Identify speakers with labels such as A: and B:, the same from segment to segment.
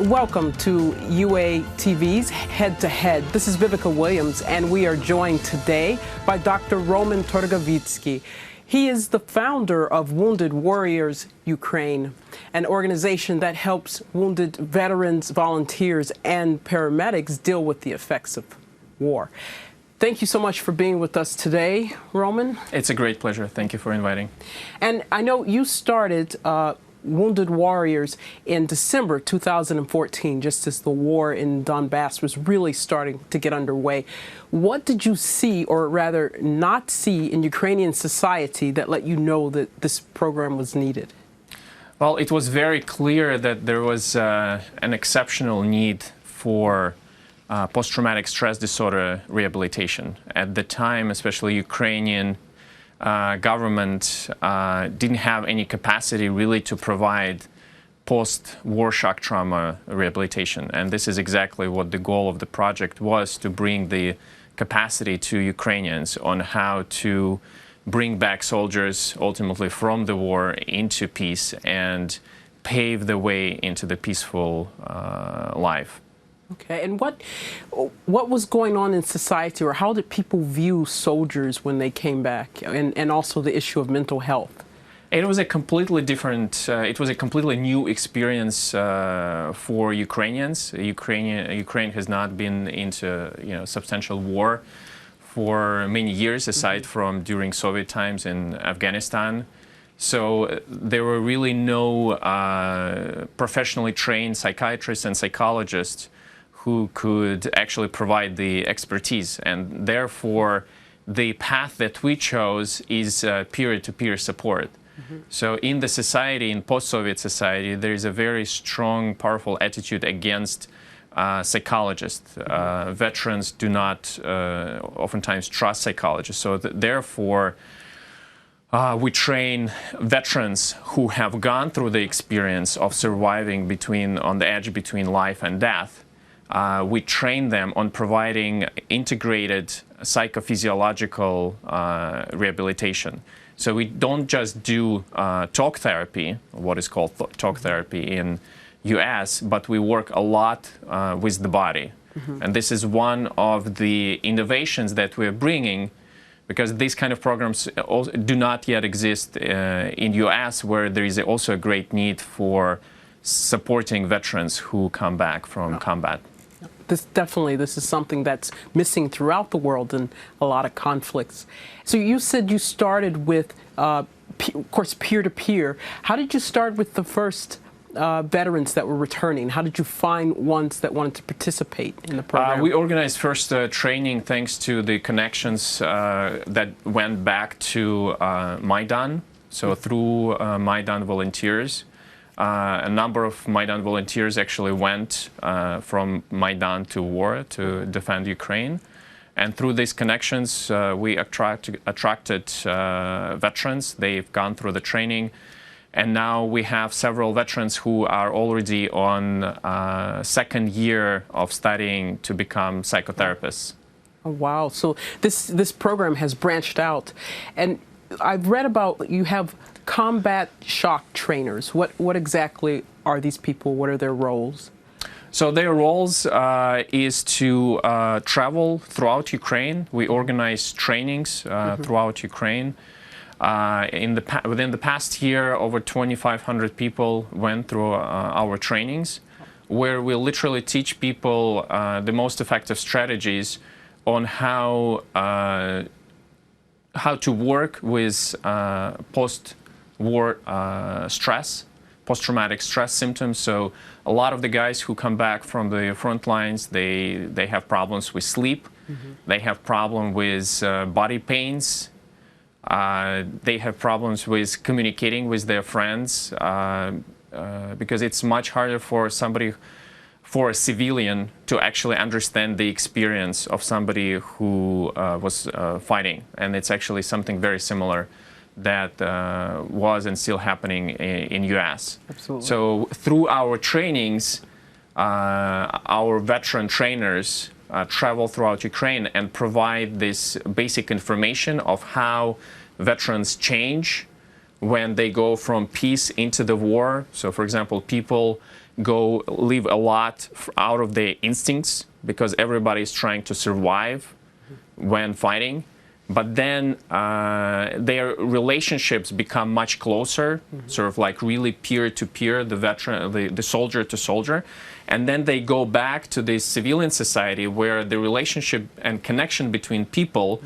A: Welcome to UA TV's Head to Head. This is Vivica Williams, and we are joined today by Dr. Roman Torgovitsky. He is the founder of Wounded Warriors Ukraine, an organization that helps wounded veterans, volunteers, and paramedics deal with the effects of war. Thank you so much for being with us today, Roman.
B: It's a great pleasure. Thank you for inviting.
A: And I know you started Wounded Warriors in December 2014, just as the war in Donbass was really starting to get underway. What did you see, or rather not see, in Ukrainian society that let you know that this program was needed?
B: Well, it was very clear that there was an exceptional need for post-traumatic stress disorder rehabilitation. At the time, especially Ukrainian government didn't have any capacity really to provide post-war shock trauma rehabilitation. And this is exactly what the goal of the project was, to bring the capacity to Ukrainians on how to bring back soldiers ultimately from the war into peace and pave the way into the peaceful life.
A: Okay, and what was going on in society, or how did people view soldiers when they came back, and also the issue of mental health?
B: It was a completely different, it was a completely new experience for Ukrainians. Ukraine has not been into substantial war for many years, aside from during Soviet times in Afghanistan. So there were really no professionally trained psychiatrists and psychologists who could actually provide the expertise, and therefore the path that we chose is peer-to-peer support. So in the society, in post-Soviet society, there is a very strong, powerful attitude against psychologists. Veterans do not oftentimes trust psychologists, so therefore we train veterans who have gone through the experience of surviving on the edge between life and death. We train them on providing integrated psychophysiological rehabilitation. So we don't just do talk therapy, what is called talk therapy in US, but we work a lot with the body. And this is one of the innovations that we're bringing, because these kind of programs do not yet exist in US, where there is also a great need for supporting veterans who come back from combat.
A: This is something that's missing throughout the world in a lot of conflicts. So you said you started with, of course, peer-to-peer. How did you start with the first veterans that were returning? How did you find ones that wanted to participate in the program?
B: We organized first training thanks to the connections that went back to Maidan, so through Maidan volunteers. A number of Maidan volunteers actually went from Maidan to war to defend Ukraine. And through these connections, we attracted veterans. They've gone through the training. And now we have several veterans who are already on second year of studying to become psychotherapists.
A: Oh, wow. So this program has branched out. And I've read about you have combat shock trainers. What exactly are these people? What are their roles?
B: So their roles is to travel throughout Ukraine. We organize trainings throughout Ukraine. Within the past year, over 2,500 people went through our trainings, where we literally teach people the most effective strategies on how to work with post-war stress, post-traumatic stress symptoms. So a lot of the guys who come back from the front lines, they have problems with sleep, they have problems with body pains, they have problems with communicating with their friends, because it's much harder for a civilian to actually understand the experience of somebody who was fighting. And it's actually something very similar that was and still happening in US.
A: Absolutely.
B: So through our trainings, our veteran trainers travel throughout Ukraine and provide this basic information of how veterans change when they go from peace into the war. So, for example, people live a lot out of their instincts because everybody is trying to survive when fighting. But then their relationships become much closer, sort of like really peer-to-peer, the veteran, the soldier to soldier. And then they go back to the civilian society where the relationship and connection between people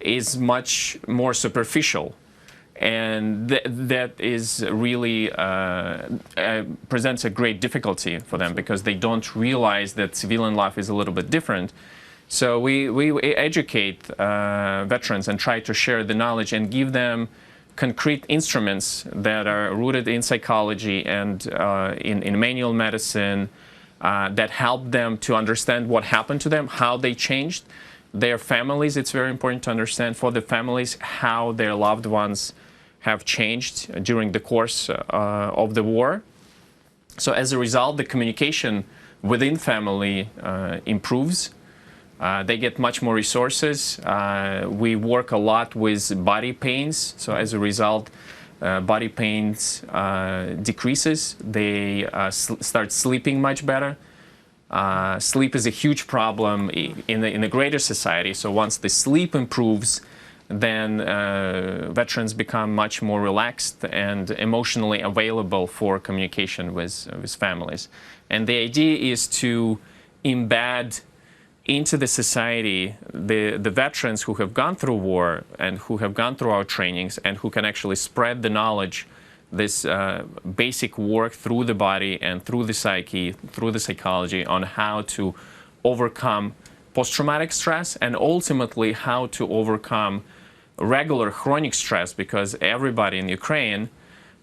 B: is much more superficial. And that is really presents a great difficulty for them because they don't realize that civilian life is a little bit different. So we educate veterans and try to share the knowledge and give them concrete instruments that are rooted in psychology and in manual medicine that help them to understand what happened to them, how they changed. Their families, it's very important to understand for the families how their loved ones have changed during the course of the war. So as a result, the communication within family improves. They get much more resources. We work a lot with body pains. So as a result, body pains decreases. They start sleeping much better. Sleep is a huge problem in the greater society. So once the sleep improves, then veterans become much more relaxed and emotionally available for communication with families. And the idea is to embed into the society the veterans who have gone through war and who have gone through our trainings and who can actually spread the knowledge, this basic work through the body and through the psyche, through the psychology on how to overcome post-traumatic stress and ultimately how to overcome regular chronic stress, because everybody in Ukraine,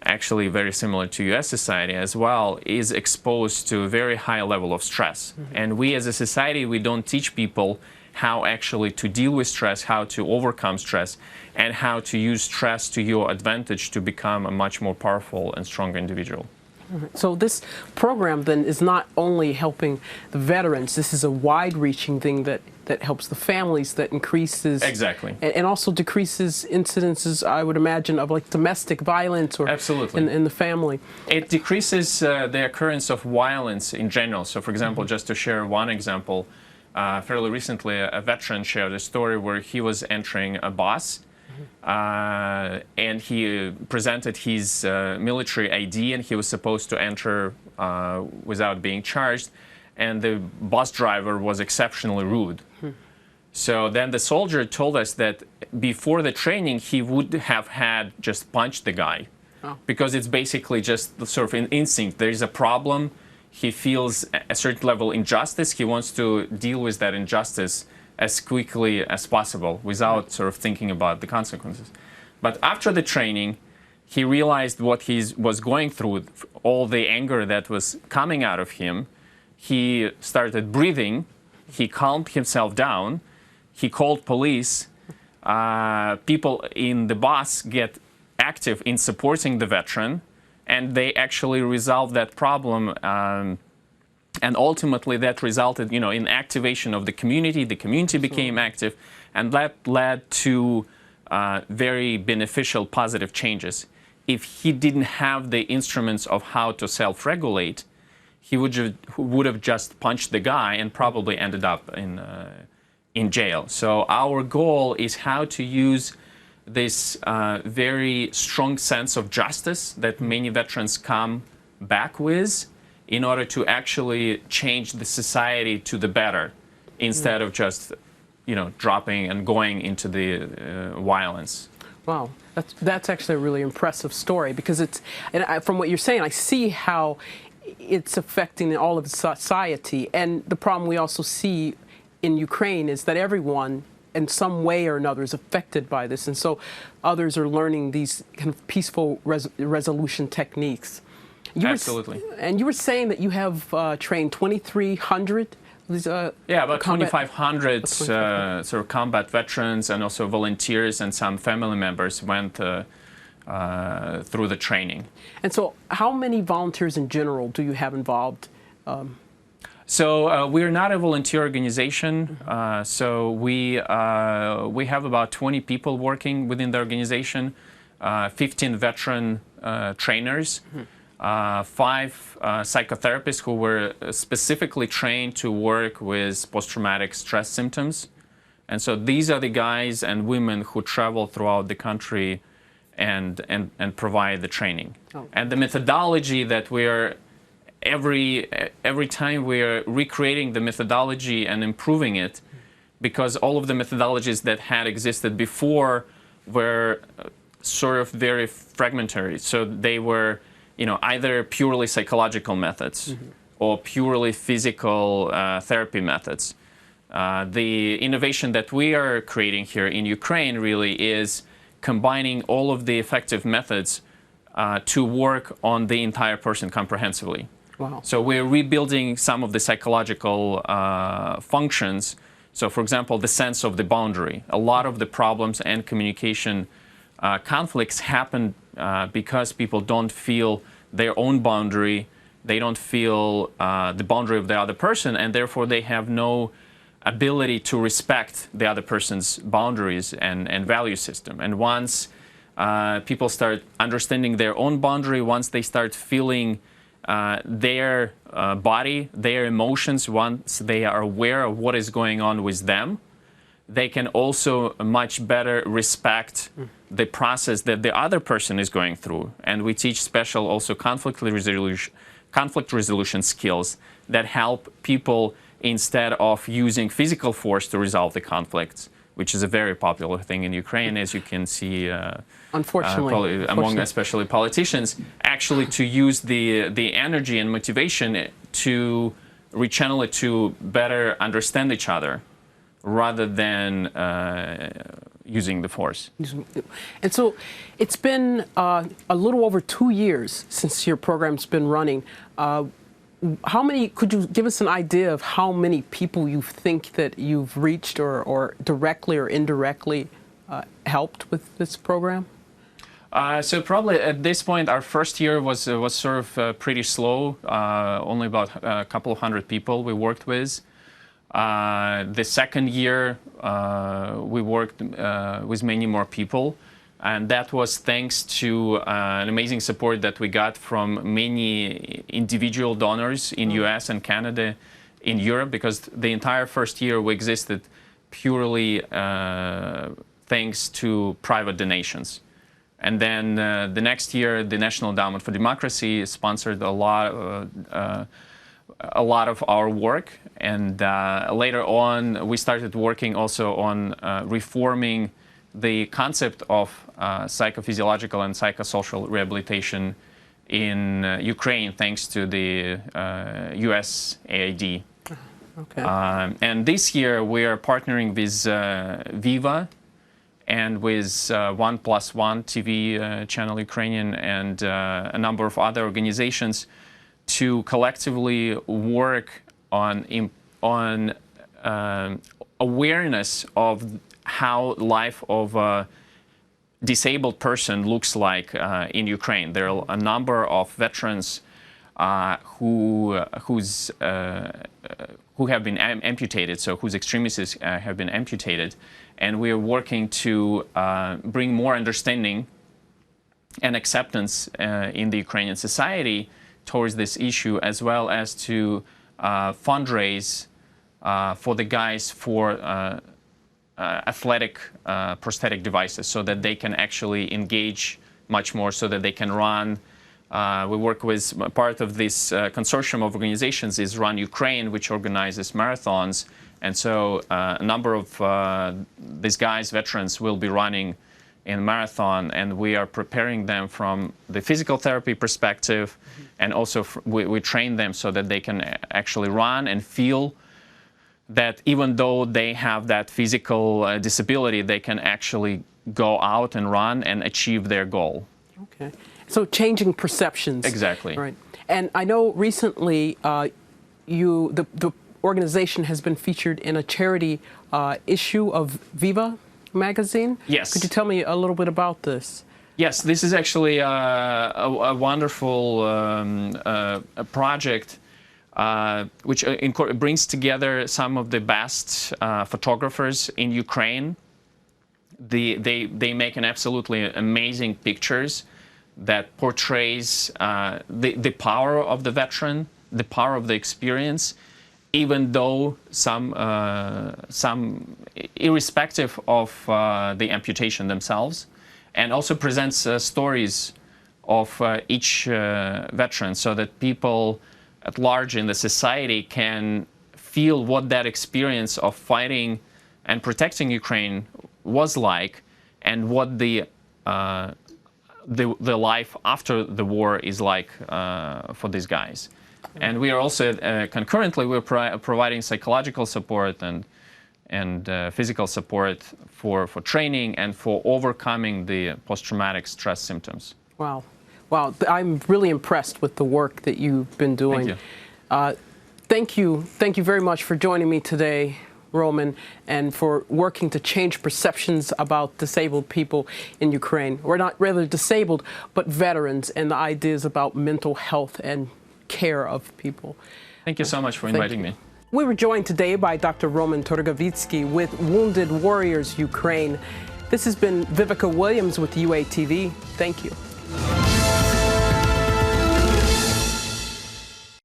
B: actually very similar to US society as well, is exposed to a very high level of stress. And we as a society, we don't teach people how actually to deal with stress, how to overcome stress, and how to use stress to your advantage to become a much more powerful and stronger individual.
A: So this program then is not only helping the veterans, this is a wide-reaching thing that helps the families, that increases...
B: Exactly.
A: And also decreases incidences, I would imagine, of like domestic violence or
B: Absolutely.
A: In the family.
B: It decreases the occurrence of violence in general. So for example, just to share one example, fairly recently a veteran shared a story where he was entering a bus and he presented his military ID and he was supposed to enter without being charged, and the bus driver was exceptionally rude. So then the soldier told us that before the training he would have had just punched the guy. Because it's basically just sort of an instinct. There is a problem, he feels a certain level of injustice, he wants to deal with that injustice as quickly as possible without sort of thinking about the consequences. But after the training, he realized what he was going through, all the anger that was coming out of him. He started breathing, he calmed himself down, he called police. People in the bus get active in supporting the veteran, and they actually resolved that problem. And ultimately that resulted, in activation of the community. The community became active, and that led to very beneficial, positive changes. If he didn't have the instruments of how to self-regulate, he would have just punched the guy and probably ended up in jail. So our goal is how to use this very strong sense of justice that many veterans come back with in order to actually change the society to the better instead of just, dropping and going into the violence.
A: Wow, that's actually a really impressive story, because from what you're saying, I see how it's affecting all of society. And the problem we also see in Ukraine is that everyone in some way or another is affected by this, and so others are learning these kind of peaceful resolution techniques.
B: Absolutely.
A: And you were saying that you have trained 2,300?
B: About 2,500 sort of combat veterans and also volunteers and some family members went through the training.
A: And so how many volunteers in general do you have involved?
B: So we're not a volunteer organization. So we have about 20 people working within the organization. 15 veteran trainers, 5 psychotherapists who were specifically trained to work with post-traumatic stress symptoms. And so these are the guys and women who travel throughout the country and provide the training.
A: Oh.
B: And the methodology that we are, every time we are recreating the methodology and improving it, because all of the methodologies that had existed before were sort of very fragmentary. So they were, either purely psychological methods or purely physical therapy methods. The innovation that we are creating here in Ukraine really is combining all of the effective methods to work on the entire person comprehensively.
A: Wow.
B: So we're rebuilding some of the psychological functions. So, for example, the sense of the boundary. A lot of the problems and communication conflicts happen because people don't feel their own boundary, they don't feel the boundary of the other person, and therefore they have no ability to respect the other person's boundaries and value system. And once people start understanding their own boundary, once they start feeling their body, their emotions, once they are aware of what is going on with them, they can also much better respect the process that the other person is going through. And we teach special also conflict resolution skills that help people, instead of using physical force to resolve the conflicts, which is a very popular thing in Ukraine, as you can see,
A: unfortunately,
B: among especially politicians, actually to use the energy and motivation to rechannel it to better understand each other, rather than using the force.
A: And so it's been a little over 2 years since your program's been running. Could you give us an idea of how many people you think that you've reached or directly or indirectly helped with this program?
B: So probably at this point, our first year was sort of pretty slow. Only about a couple of hundred people we worked with. The second year, we worked with many more people. And that was thanks to an amazing support that we got from many individual donors in US and Canada, in Europe, because the entire first year we existed purely thanks to private donations. And then the next year, the National Endowment for Democracy sponsored a lot of our work. And later on, we started working also on reforming the concept of psychophysiological and psychosocial rehabilitation in Ukraine, thanks to the USAID.
A: Okay.
B: And this year we are partnering with Viva and with 1+1 TV channel Ukrainian and a number of other organizations to collectively work on awareness of how life of a disabled person looks like in Ukraine. There are a number of veterans who have been amputated, so whose extremities have been amputated, and we are working to bring more understanding and acceptance in the Ukrainian society towards this issue, as well as to fundraise for the guys for athletic prosthetic devices, so that they can actually engage much more, so that they can run. We work with part of this consortium of organizations is Run Ukraine, which organizes marathons, and so a number of these guys, veterans, will be running in marathon, and we are preparing them from the physical therapy perspective, and also we train them so that they can actually run and feel that even though they have that physical disability, they can actually go out and run and achieve their goal.
A: Okay. So changing perceptions.
B: Exactly.
A: Right. And I know recently the organization has been featured in a charity issue of Viva magazine.
B: Yes.
A: Could you tell me a little bit about this?
B: Yes, this is actually a wonderful project which brings together some of the best photographers in Ukraine they make an absolutely amazing pictures that portrays the power of the veteran, the power of the experience, even though some irrespective of the amputation themselves, and also presents stories of each veteran, so that people at large in the society can feel what that experience of fighting and protecting Ukraine was like, and what the life after the war is like for these guys. And we are also concurrently we're providing psychological support and physical support for training and for overcoming the post-traumatic stress symptoms.
A: Wow. Wow. I'm really impressed with the work that you've been doing.
B: Thank you.
A: Thank you very much for joining me today, Roman, and for working to change perceptions about disabled people in Ukraine. We're not really disabled, but veterans, and the ideas about mental health and care of people.
B: Thank you so much for inviting me.
A: We were joined today by Dr. Roman Torgovitsky with Wounded Warriors Ukraine. This has been Vivica Williams with UATV. Thank you.